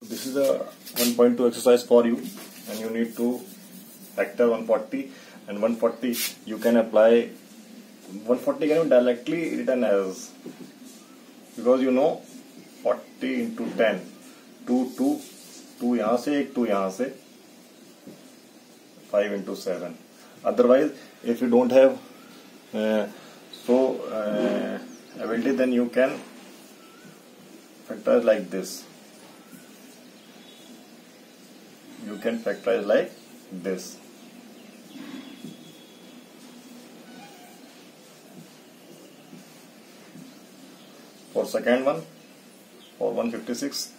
This is a 1.2 exercise for you, and you need to factor 140 and 140. You can apply 140 can be directly written as, because you know 40 into 10, 2 यहाँ से एक 2 यहाँ से 5 into 7. Otherwise, if you don't have ability, then you can factorize like this. You can factorize like this. For second one, for 156,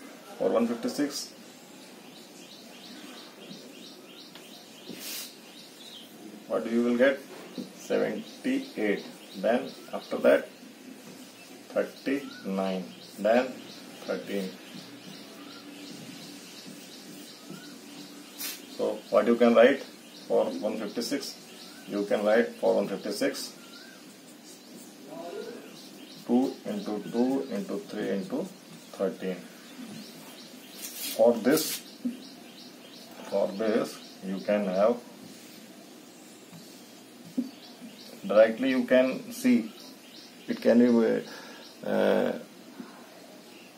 what you will get? 78. Then after that 39. Then 13. So what you can write for 156? You can write for 156 2 into 2 into 3 into 13. For this you can have directly, you can see it can be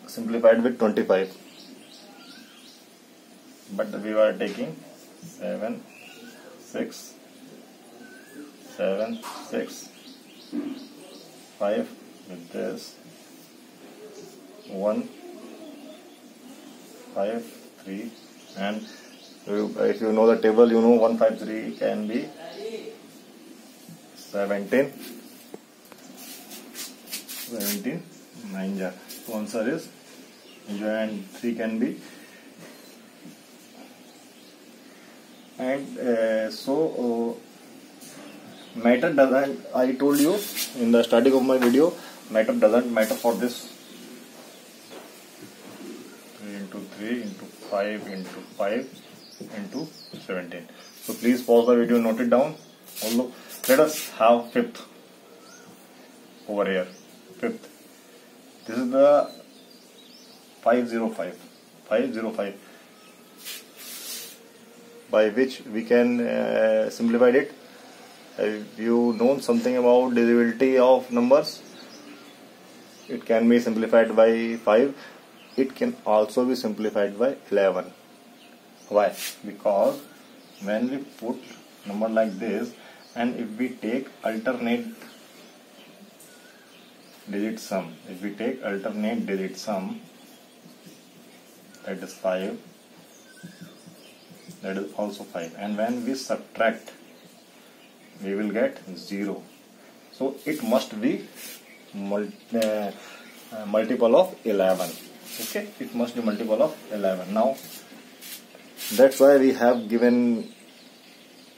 simplified with 25, but we were taking 7 6 5 with this 1 5 3, and if you know the table, you know 153 can be 17 9 ja. So answer is and 3 can be, and matter doesn't, I told you in the starting of my video, matter doesn't matter for this. 3 into 3 into 5 into 5 into 17. So please pause the video, note it down. Although let us have fifth over here. Fifth. This is the 505, by which we can simplify it. If you know something about divisibility of numbers, it can be simplified by 5. It can also be simplified by 11. Why? Because when we put number like this, and if we take alternate digit sum, that is 5, that is also 5, and when we subtract, we will get 0. So it must be multiple of 11. Okay, it must be multiple of 11. Now that's why we have given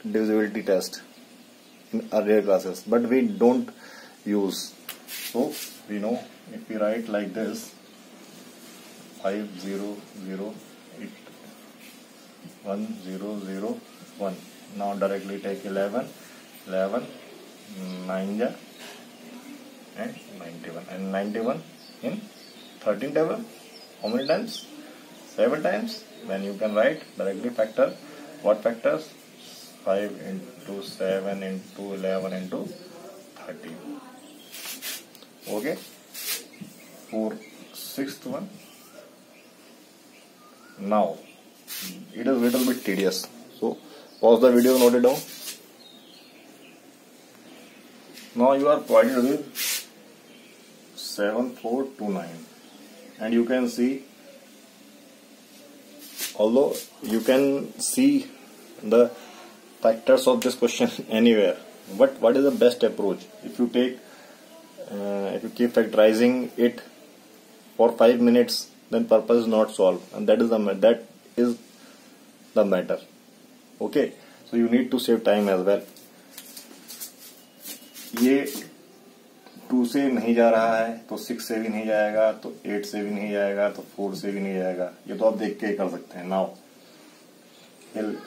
divisibility test in earlier classes, but we don't use. So we know if we write like this 5 0 0 8 1 0 0 1. Now directly take 11 9 ja, and 91, and 91 in 13 table. How many times? 7 times. Then you can write directly factor. What factors? 5 into 7 into 11 into 13. Okay. For sixth one. Now it is a little bit tedious, so pause the video, note it down. Now you are provided with 7429, and you can see, although you can see the factors of this question anywhere, but what is the best approach? If you take if you keep factorizing it for 5 minutes, then purpose is not solved, and that is the matter. Okay, so you need to save time as well. ये 2 से नहीं जा रहा है तो 6 से भी नहीं जाएगा, तो 8 से भी नहीं जाएगा, तो 4 से भी नहीं जाएगा. ये तो आप देख के ही कर सकते हैं. Now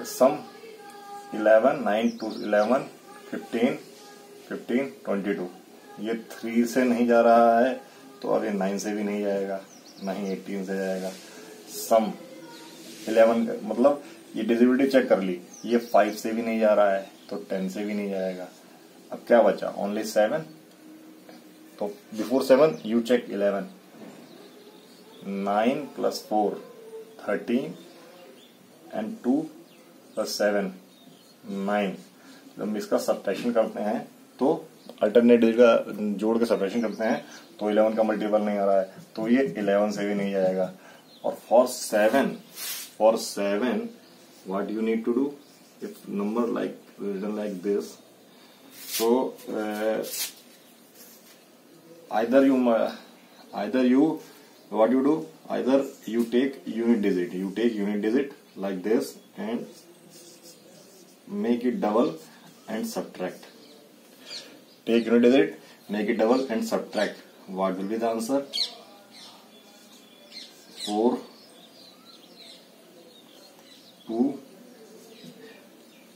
some 11 9 to 11 15 22. ये 3 से नहीं जा रहा है तो अब ये 9 से भी नहीं जाएगा, ना ही 18 से जाएगा. सम 11 मतलब ये डिविजिबिलिटी चेक कर ली, ये 5 से भी नहीं जा रहा है तो 10 से भी नहीं जाएगा। अब क्या बचा, ओनली 7। तो बिफोर 7 यू चेक 11। 9 + 4 13 एंड 2 + 7 9। जब हम इसका सब्ट्रैक्शन करते हैं तो अल्टरनेटिव का जोड़ के सब्ट्रैक्शन करते हैं तो 11 का मल्टीपल नहीं आ रहा है, तो ये 11 से भी नहीं जाएगा। और for 7 what you need to do, if number like written like this, so either you what you do, either you take unit digit like this and make it double and subtract. Take unit digit, make it double and subtract. What will be the answer? 4 2।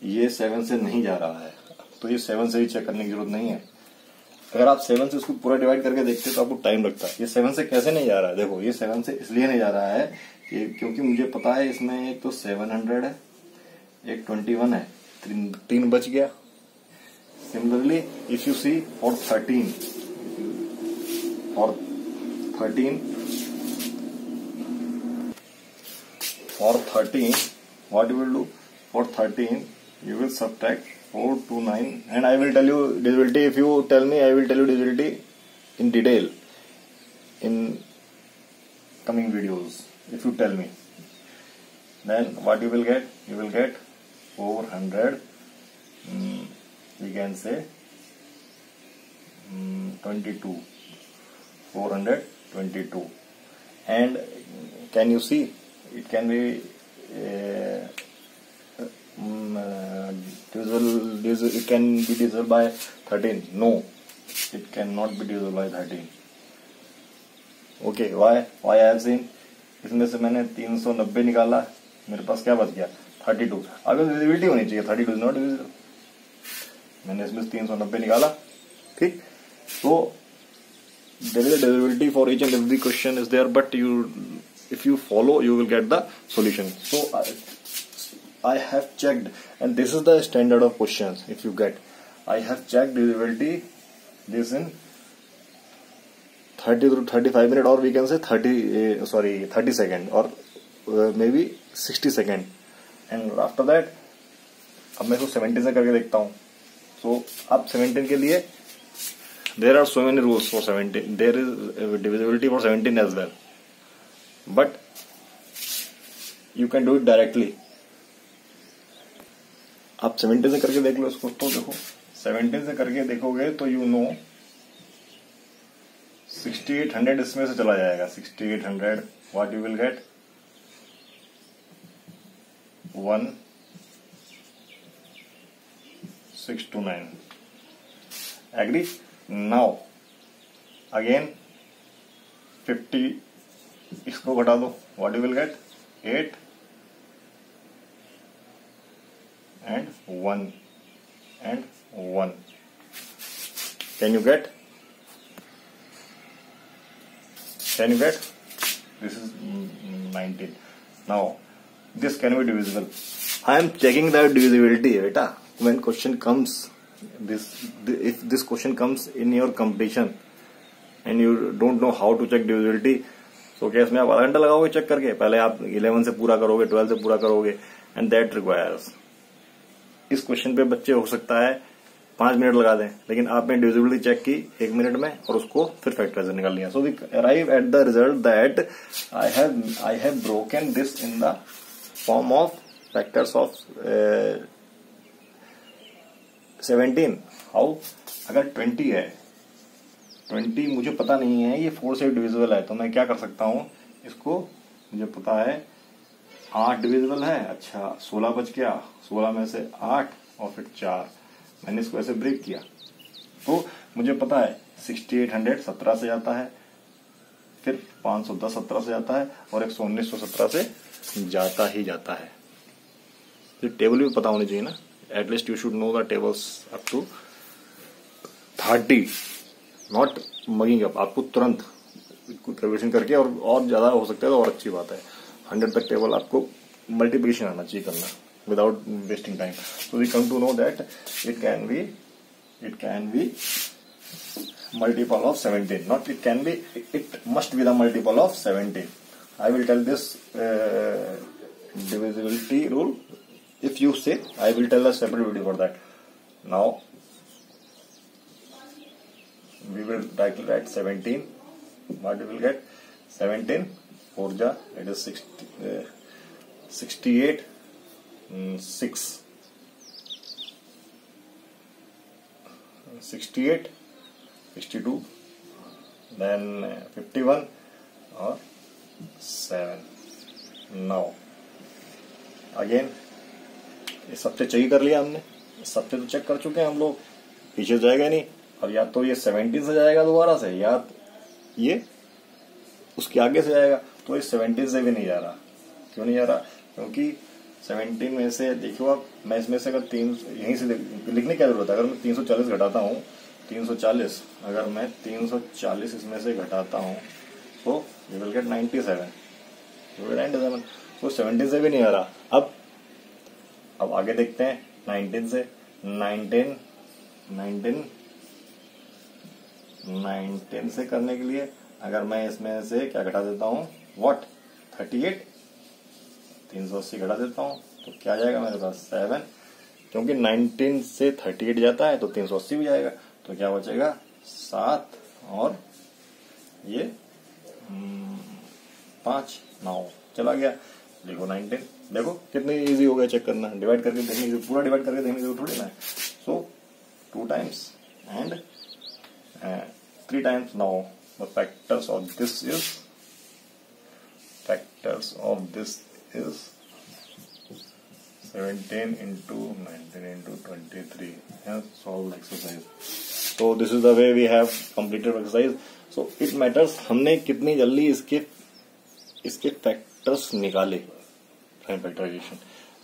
ये 7 से नहीं जा रहा है तो ये 7 से भी चेक करने की जरूरत नहीं है। अगर आप 7 से उसको पूरा डिवाइड करके देखते तो आपको टाइम लगता है। ये 7 से कैसे नहीं जा रहा है, देखो ये 7 से इसलिए नहीं जा रहा है कि क्योंकि मुझे पता है इसमें एक तो 700 है, एक 21 है, 3 बच गया। Similarly if you see for 13 what you will do, for 13 you will subtract 4 to 9 and I will tell you divisibility. If you tell me, I will tell you divisibility in detail in coming videos. If you tell me, then what you will get, 400 we can say 22, 422, and can you see it can be it can be divisible by 13? No, it cannot be divisible by 13. Okay, why I have seen, इसमें से मैंने 390 निकाला, मेरे पास क्या बच गया 32। अगर divisibility होनी चाहिए 32 इज नॉट डिविजिबल, मैंने इसमें से 390 निकाला। ठीक, तो there is a divisibility for each and every question is there, but if you follow you will get the solution. So I have checked, and this is the standard of questions. If you get, I have checked divisibility this in 30 to 35 minutes, or we can say 30 seconds, or maybe 60 seconds. And after that, अब मैं इसको 17 से करके देखता हूँ। So अब 17 के लिए there are so many rules for 17. There is divisibility for 17 as well, but you can do it directly. आप 17 से करके देख लो इसको, तो देखो 17 से करके देखोगे तो यू नो 6800 इसमें से चला जाएगा। 6800 what you will get 1629। Agree? Now again 50 इसको घटा दो, what you will get 8 and 1 and 1. Can you get? This is 19. Now this can be divisible. I am checking the divisibility, beta. When question comes, if this question comes in your competition and you don't know how to check divisibility, so क्या इसमें आप आधा घंटा लगाओगे check करके? पहले आप 11 से पूरा करोगे, 12 से पूरा करोगे, and that requires. इस क्वेश्चन पे बच्चे हो सकता है 5 मिनट लगा दें, लेकिन आपने डिविजिबिलिटी चेक की 1 मिनट में और उसको फिर फैक्टराइजर निकाल लिया। So we arrive at the result that I have broken this in the form of factors of 17। How? अगर 20 है, 20 मुझे पता नहीं है ये 4 से डिविजिबल है, तो मैं क्या कर सकता हूं, इसको मुझे पता है 8 डिविजिबल है, अच्छा 16 बच गया, 16 में से 8 और फिर 4, मैंने इसको ऐसे ब्रेक किया तो मुझे पता है 6800 17 से जाता है, फिर 510 17 से जाता है और 119 17 से जाता ही जाता है। तो टेबल भी पता होनी चाहिए ना, at least you should know the tables up to 30, not mugging up. आपको तुरंत रिविजन करके और ज्यादा हो सकता है तो और अच्छी बात है, 100 तक टेबल आपको मल्टीप्लिकेशन आना चाहिए करना without wasting time. So we come to know that it can be multiple of 17. Not it can be, it must be the multiple of 17. I will tell this divisibility rule. If you say, I will tell a separate video for that. Now we will directly write 17. What we will get? 17 4 ja, it is 68 6 68 62 then 51 or 7. Now again ये सबसे चाहिए कर लिया हमने, सबसे तो check कर चुके हैं हम लोग, पीछे जाएगा नहीं, और या तो ये 17 से जाएगा दोबारा से, या ये उसके आगे से जाएगा, तो ये 17 से भी नहीं जा रहा. क्यों नहीं जा रहा? क्योंकि 17 में से देखो आप, मैं इसमें से अगर 3 यहीं से लिखने की जरूरत है. अगर मैं 340 घटाता हूँ, 340 अगर मैं 340 इसमें से घटाता हूँ तो यू विल गेट 97. तो 17 से भी नहीं आ रहा. अब आगे देखते हैं 19 से. 19 से करने के लिए अगर मैं इसमें से क्या घटा देता हूँ, व्हाट 38, 380 घटा देता हूँ तो क्या आ जाएगा मेरे पास 7. क्योंकि 19 से 38 जाता है तो 380 भी जाएगा, तो क्या बचेगा 7 और ये 5. 9 चला गया. देखो 19, देखो कितनी इजी हो गया चेक करना. डिवाइड करके देखने की, पूरा डिवाइड करके देखने की थोड़ी ना है. सो 2 times and 3 times. Now the factors of this is 17 into 19 into 23 and solve exercise. So this is the way we have completed exercise. So it matters हमने कितनी जल्दी इसके फैक्टर्स निकाले. प्राइम फैक्टराइजेशन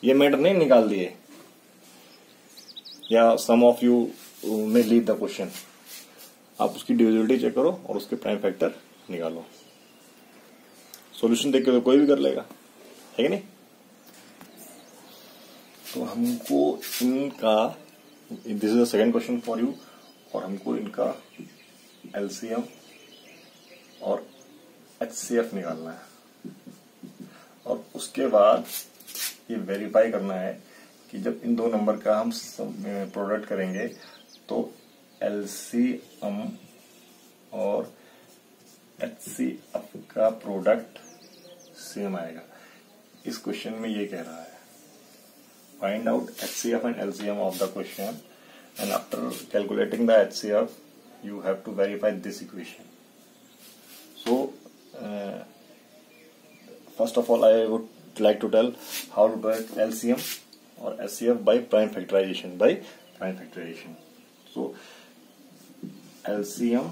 ये मैटर नहीं निकाल दिए, या सम ऑफ यू में लीव द क्वेश्चन. आप उसकी डिविजिबिलिटी चेक करो और उसके प्राइम फैक्टर निकालो. सॉल्यूशन देख के तो कोई भी कर लेगा, है कि नहीं? तो हमको इनका, this is the second question for you, और हमको इनका एलसीएम और एचसीएफ निकालना है. और उसके बाद ये वेरीफाई करना है कि जब इन दो नंबर का हम प्रोडक्ट करेंगे तो एलसीएम और एचसीएफ का प्रोडक्ट सेम आएगा. इस क्वेश्चन में ये कह रहा है, find out HCF and LCM of the question, and after calculating the HCF you have to verify this equation. So first of all, I would like to tell how to get LCM or HCF by prime factorization. So LCM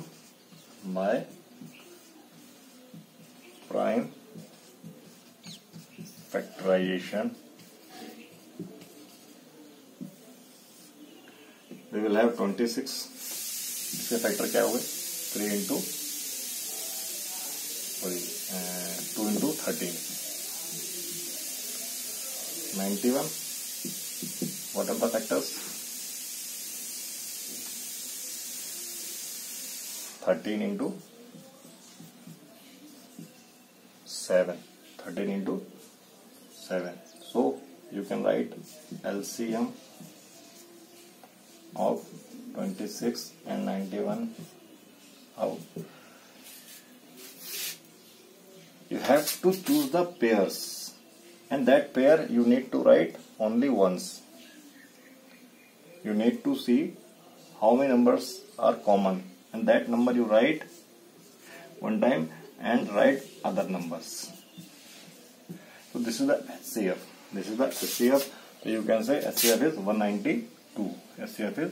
by prime factorization, we will have 26. इसके factor क्या हो गए? 3 into 2 into 13. 91. What are the factors? 13 into 7. 13 into 7. So you can write LCM of 26 and 91 out. You have to choose the pairs, and that pair you need to write only once. You need to see how many numbers are common, and that number you write one time and write other numbers. So this is the HCF. So you can say HCF is 192. HCF is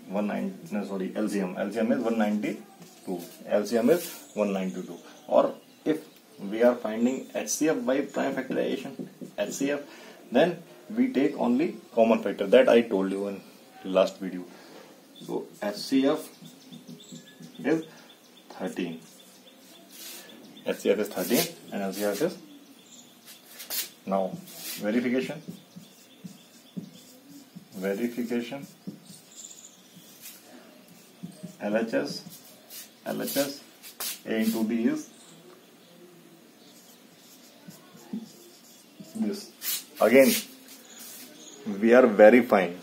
190. No, sorry, LCM. LCM is 192. LCM is 192. Or if we are finding HCF by prime factorization, then we take only common factor. That I told you in last video. So HCF is 13. HCF is 13 and LCF is Now verification LHS A into B is this. Again we are verifying,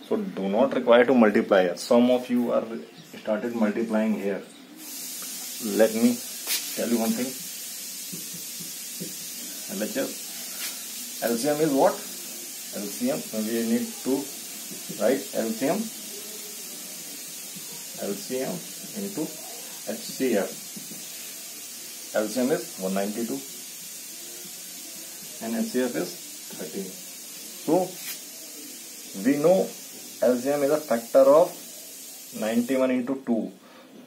so do not require to multiply here. Some of you are started multiplying here. Let me tell you one thing. LHS, LCM is what? LCM, we need to write LCM into HCF. LCM is 192 and HCF is 13. So we know LCM is a factor of 91 into 2.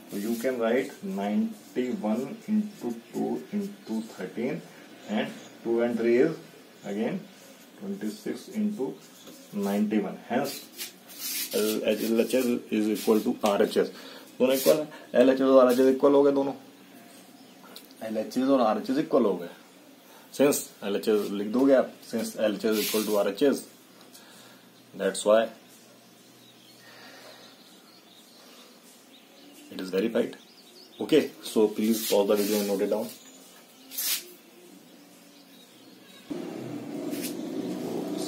So you can write 91 into 2 into 13, and 2 and 3 is again 26 into 91. Hence LHS is equal to RHS. दोनों equal है. LHS और RHS equal हो गए दोनों. LHS और RHS equal हो गए. Since LHS लिख दोगे आप, since LHS is equal to RHS, that's why it is verified. Okay, so please pause the video and note it down.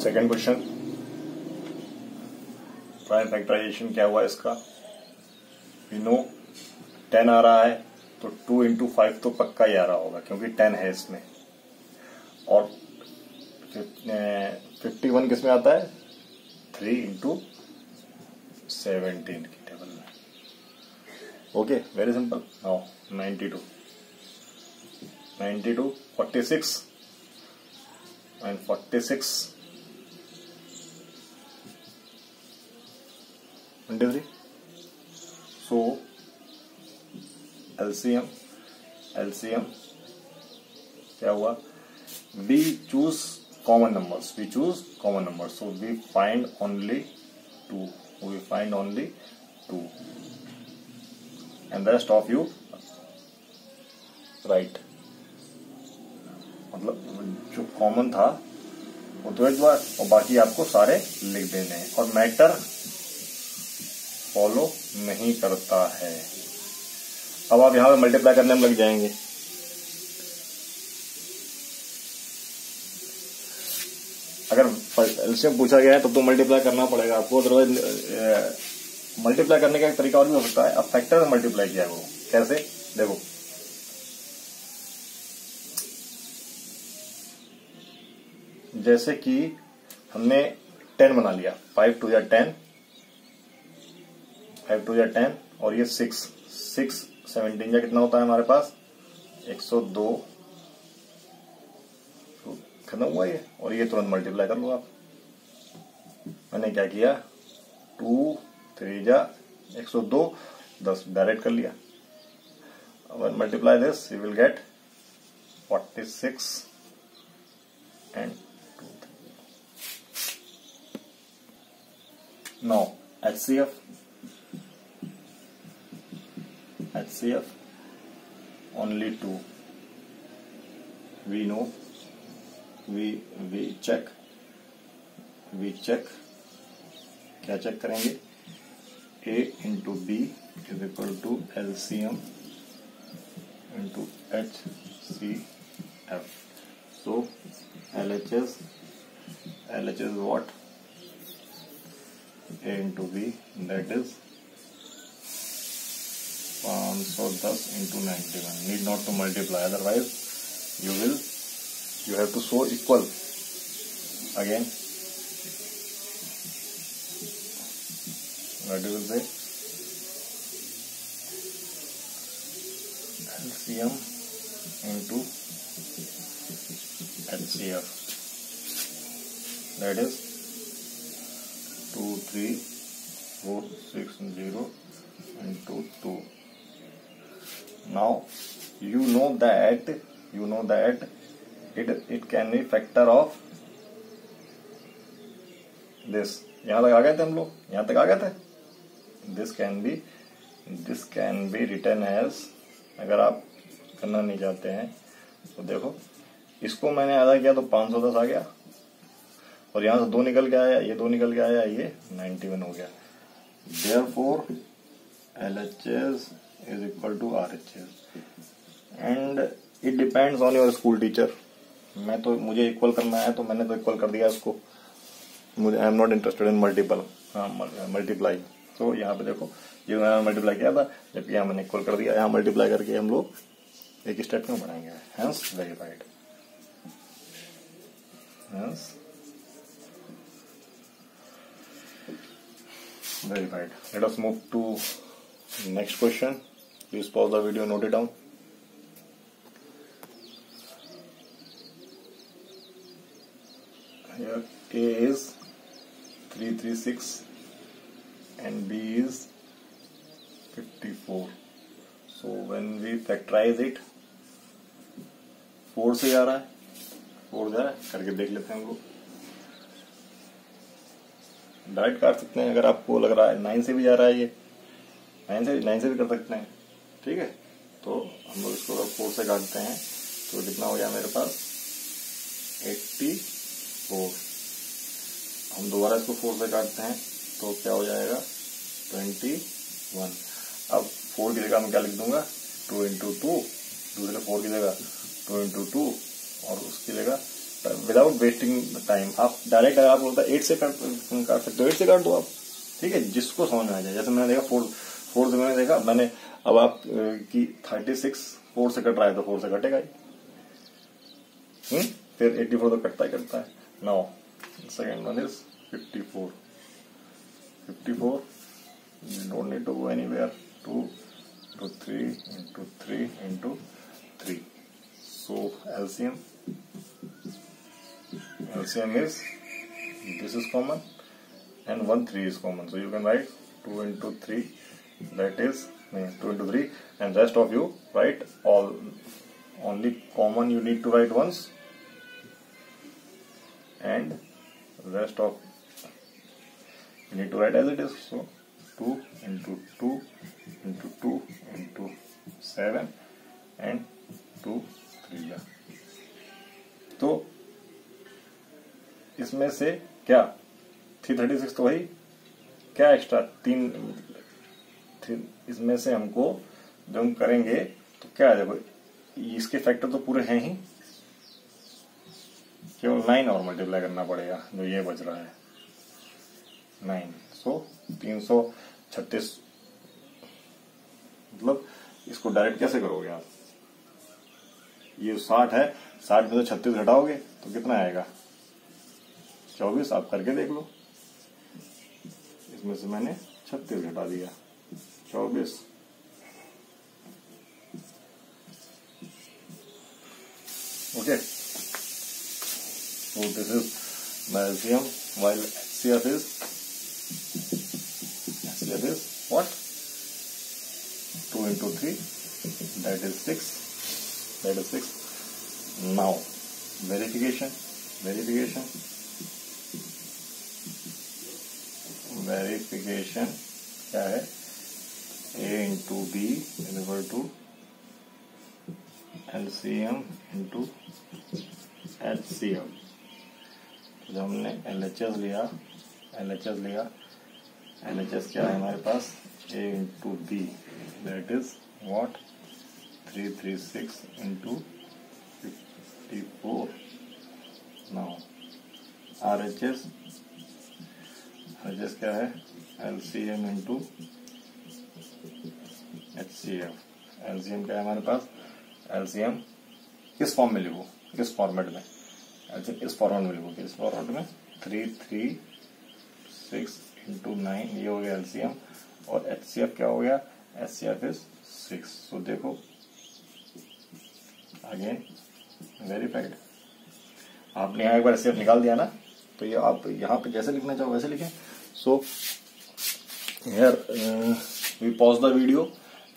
Second question, prime factorisation क्या हुआ इसका? वी नो 10 आ रहा है तो 2 into 5 तो पक्का ही आ रहा होगा क्योंकि 10 है इसमें, और 51 किस में आता है? 3 into 17 की टेबल में. Okay, very simple. Now 92, 46 and 46 23. So LCM क्या हुआ? We choose common numbers. So we find only 2. And the rest of you write. मतलब जो कॉमन था वो दो एक बार, और बाकी आपको सारे लिख देने हैं, और मैटर फॉलो नहीं करता है. अब आप यहां पे मल्टीप्लाई करने में लग जाएंगे. अगर एलसीएम पूछा गया है तब तो मल्टीप्लाई करना पड़ेगा आपको, अदरवाइज मल्टीप्लाई करने का एक तरीका और भी हो सकता है. अब फैक्टर में मल्टीप्लाई किया करो. कैसे? देखो, जैसे कि हमने 10 बना लिया. 5 2 या 10, 5 2 या 10, और ये 6 17 या कितना होता है हमारे पास? 102. तो खत्म हुआ ये, और ये तुरंत मल्टीप्लाई कर लो आप. मैंने क्या किया? 2 3 जा 102, 10 डायरेक्ट कर लिया. अब multiply this, you will gate 46 and 2. Now HCF only 2. We know, we check. क्या चेक करेंगे? A into B is equal to LCM into HCF. So LHS is what? A into B, that is 510 into 91. Need not to multiply, otherwise you have to show equal. Again, what you will say? LCM into HCF, that is 2 3 4 6 0 into 2. Now you know that it can be factor of this. यहां तक आ गए थे हम लोग, यहां तक आ गए थे. this can be written as, अगर आप करना नहीं चाहते हैं तो देखो, इसको मैंने आधा किया तो 510 आ गया, और यहां से 2 निकल के आया, ये 2 निकल के आया, ये 91 हो गया। Therefore LHS is equal to RHS and it depends on your school teacher। मुझे इक्वल करना है तो मैंने तो इक्वल कर दिया इसको, मुझे I am not interested in multiply. तो यहाँ पे देखो ये मैंने मल्टीप्लाई किया था, जबकि यहाँ मैंने इक्वल कर दिया। यहाँ मल्टीप्लाई करके हम लोग एक स्टेप में बढ़ाएंगे, hence verified, hence verified। Let us move to next question। Please pause the video, note it down। Here A is 336 and B is 54। So when we factorize it, 4 से जा रहा है, 4 जा रहा है, करके देख लेते हैं हम लोग। डायरेक्ट काट सकते हैं, अगर आपको लग रहा है 9 से भी जा रहा है, ये 9 से भी कर सकते हैं, ठीक है। तो हम लोग इसको अगर 4 से काटते हैं तो कितना हो गया मेरे पास 84। हम दोबारा इसको 4 से काटते हैं तो क्या हो जाएगा 21। अब 4 की जगह मैं क्या लिख दूंगा 2 into 2, दूसरे 4 की जगह 2 into 2, और उसकी जगह विदाउट वेस्टिंग टाइम आप डायरेक्ट, अगर आप बोलता है 8 से काट सकते हो, 8 से काट दो आप, ठीक है, जिसको समझ में आ जाए। जैसे मैंने देखा 4 से मैंने देखा, मैंने अब आप की 36 4 से कट रहा है तो 4 से कटेगा ही, फिर 84 तो कटता ही करता है। Now second one is 54। you don't need to go anywhere, 2 into 3 into 3 into 3। so LCM is, this is common and 1 3 is common, so you can write 2 into 3, that is 2 into 3, and rest of you write all, only common you need to write once and rest of you need to write as it is। so 2 into 2 into 2 into 7 and 2 3। तो इसमें से क्या 336 तो वही, क्या extra 3 इसमें से हमको जब हम करेंगे तो क्या है, देखो इसके फैक्टर तो पूरे हैं ही, केवल 9 और मल्टीप्लाई करना पड़ेगा, जो ये बच रहा है 9। सो 336, मतलब इसको डायरेक्ट कैसे करोगे आप, ये 60 है, 60 में से 36 घटाओगे तो कितना आएगा 24। आप करके देख लो, इसमें से मैंने 36 घटा दिया 24। Okay, so this is my LCM, while HCF is what 2 into 3, that is 6। now verification क्या है, A into B is equal to LCM into HCF। जब हमने LHS लिया, LHS क्या है हमारे पास A into B, that is what 336 into 54। now RHS क्या है LCM into HCF। LCM क्या है हमारे पास, LCM किस फॉर्म में लिखो, किस फॉर्मेट में, LCM इस फॉर्मेट में लिखो, इस फॉर्मेट में 336 into 9 ये हो गया LCM, और HCF क्या हो गया, HCF is 6। सो देखो अगेन वेरीफाइड। आपने यहाँ एक बार HCF निकाल दिया ना, तो ये आप यहाँ पे जैसे लिखना चाहो वैसे लिखें। So here we pause the video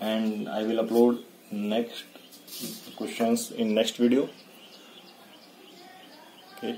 and I will upload next questions in next video। Okay.